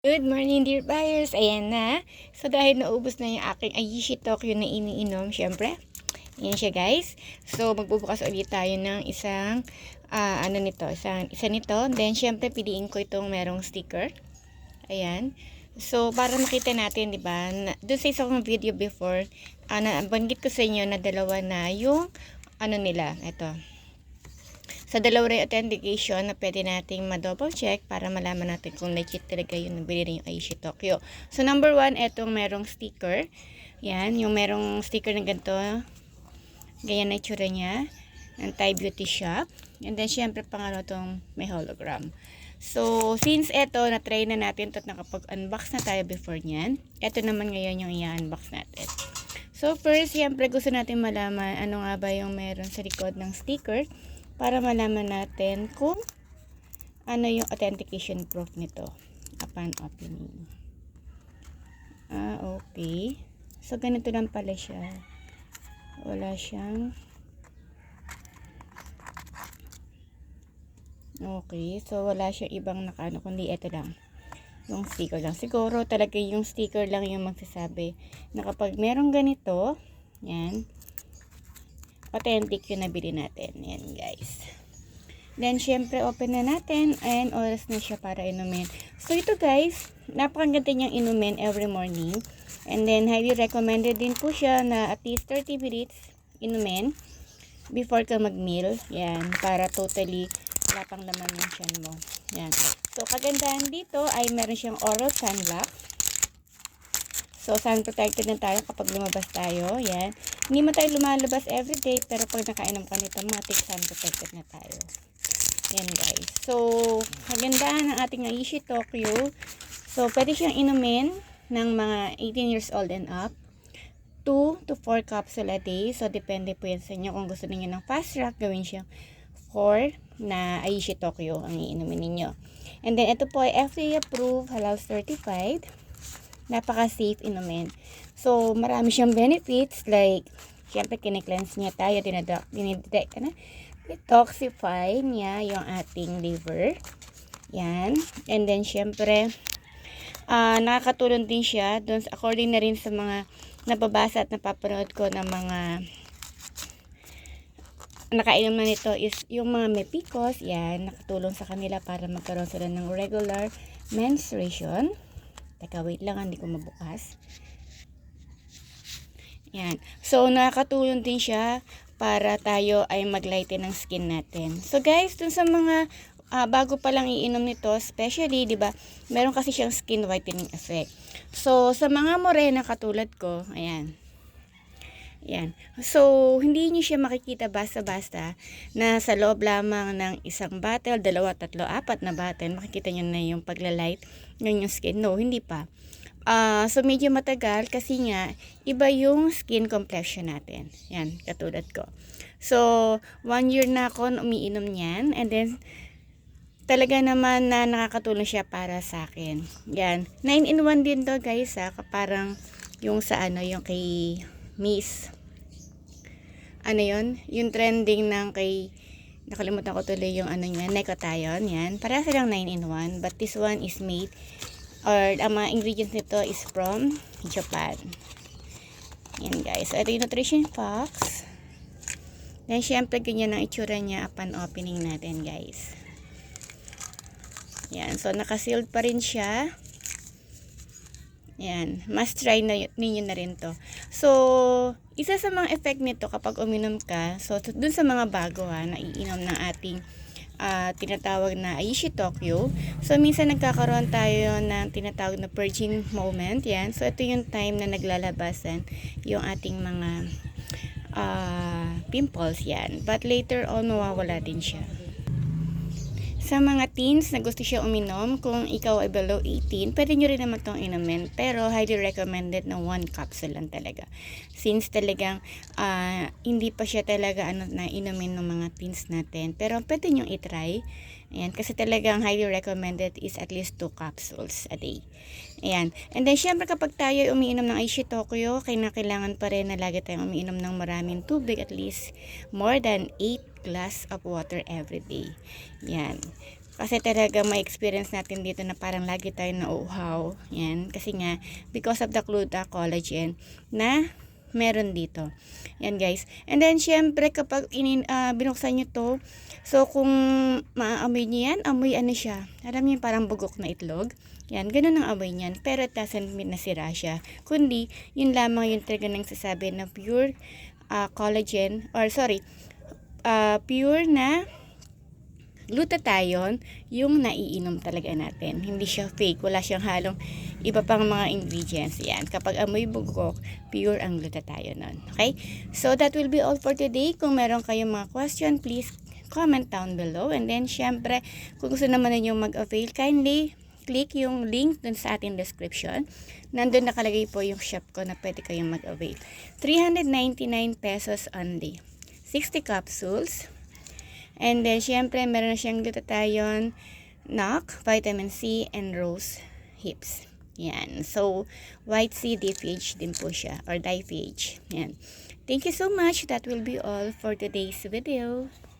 Good morning, dear buyers. Ayan na. So, dahil naubos na yung aking Aishi Tokyo na iniinom, syempre. Ayan siya, guys. So, magbubukas ulit tayo ng isang, isa nito. Then, syempre, piliin ko itong merong sticker. Ayan. So, para makita natin, di ba? Doon sa isang video before, nabanggit ko sa inyo na dalawa na yung, nila. Ito. Sa dalawa authentication na pwede nating ma-double check para malaman natin kung legit talaga yung nabili rin yung Aishi Tokyo. So, number 1, etong merong sticker. Yan, yung merong sticker na ganito. Ganyan na itsura niya. Ng Thai Beauty Shop. And then, syempre, pangalo tong may hologram. So, since eto, na-try na natin ito at nakapag-unbox na tayo before niyan. Ito naman ngayon yung i-unbox natin. So, first, syempre, gusto natin malaman ano nga ba yung meron sa likod ng sticker para malaman natin kung ano yung authentication proof nito upon opening. Okay. So, ganito lang pala siya. Wala siyang okay. So, wala siyang ibang nakaano, kundi ito lang. Yung sticker lang. Siguro talaga yung sticker lang yung magsasabi na kapag merong ganito, yan, authentic yung nabili natin. Yan, guys. Then, syempre, open na natin. And, oras na siya para inumin. So, ito, guys, napakaganda niyang inumin every morning. And then, highly recommended din po siya na at least 30 minutes inumin before ka mag-meal. Yan, para totally wala pang laman yung tiyan mo. Yan. So, kagandahan dito ay meron siyang oral sunblock. So, sun protected na tayo kapag lumabas tayo. Yan. Hindi mo tayo lumalabas everyday, pero pag nakainom ka nito, matik sun protected na tayo. Yan, guys. So, kagandahan ng ating Aishi Tokyo. So, pwede siyang inumin ng mga 18 years old and up. 2 to 4 capsule a day. So, depende po yan sa inyo. Kung gusto niyo ng fast track, gawin siyang 4 na Aishi Tokyo ang iinumin ninyo. And then, ito po ay FDA approved, halal certified. Napaka-safe inumin. So, marami siyang benefits like, syempre, kine-cleanse niya tayo, detoxify niya yung ating liver. Yan. And then, syempre, nakakatulong din siya dun, according na rin sa mga nababasa at napapanood ko ng mga nakainom na nito is yung mga may PCOS, yan, nakatulong sa kanila para magkaroon sila ng regular menstruation. Teka, wait lang, hindi ko mabukas. Yan. So, nakakatulong din siya para tayo ay maglighten ng skin natin. So, guys, dun sa mga bago pa lang iinom nito, especially, di ba, meron kasi siyang skin whitening effect. So, sa mga morena katulad ko, ayan. Yan. So, hindi niyo siya makikita basta-basta na sa loob lamang ng isang bottle, 2, 3, 4 na bottle, makikita niyo na yung paglalight ng yung skin. No, hindi pa. So, medyo matagal kasi nga, iba yung skin complexion natin. Yan, katulad ko. So, 1 year na ako umiinom niyan. And then, talaga naman na nakakatulong siya para sa akin. Yan. 9-in-1 din to, guys, ha. Parang yung sa yung kay Miss. Yon? Yung trending ng kay, nakalimutan ko tuloy yung niya, Necotayon. Yan. Para silang 9-in-1. But this one is made, or ang mga ingredients nito is from Japan. Yan, guys. So, ito yung nutrition facts. Then, syempre, ganyan ang itsura niya upon opening natin, guys. Yan. So, nakasealed pa rin siya. Yan, must try na ninyo na rin to. So, isa sa mga effect nito kapag uminom ka, so dun sa mga bago na iinom ng ating tinatawag na Aishi Tokyo. So, minsan nagkakaroon tayo ng tinatawag na purging moment. Yan. So, ito yung time na naglalabasan yung ating mga pimples. Yan. But later on, mawawala din siya. Sa mga teens na gusto siya uminom, kung ikaw ay below 18, pwede nyo rin naman itong inumin. Pero highly recommended na 1 capsule lang talaga. Since talagang hindi pa siya talaga na inumin ng mga teens natin. Pero pwede nyo itry. Ayan, kasi talagang highly recommended is at least 2 capsules a day. Ayan. And then, syempre kapag tayo ay umiinom ng Aishi Tokyo, kailangan pa rin na lagi tayong umiinom ng maraming tubig, at least more than 8 glass of water every day. Yan. Kasi talaga ma-experience natin dito na parang lagi tayo nauuhaw. Yan. Kasi nga, because of the gluta collagen na meron dito. Yan guys. And then, syempre, kapag binuksan nyo to, so kung maaamoy nyo yan, amoy ano siya. Alam niyo parang bugok na itlog. Yan, ganun ang amoy niyan. Pero it doesn't mean na sira siya. Kundi, yun lamang yung talaga nang sasabi na pure collagen, or sorry, pure na glutathione yung naiinom talaga natin. Hindi siya fake. Wala siyang halong iba pang mga ingredients. Yan. Kapag amoy bugok, pure ang glutathione nun. Okay? So, that will be all for today. Kung meron kayong mga question, please comment down below. And then, syempre, kung gusto naman ninyo mag-avail, kindly click yung link dun sa ating description. Nandun nakalagay po yung shop ko na pwede kayong mag-avail. 399 pesos only. 60 capsules. And then, syempre, meron na siyang glutathione, NOC, vitamin C, and rose hips. Yan. So, white sea DFH din po siya, or DFH. Yan. Thank you so much. That will be all for today's video.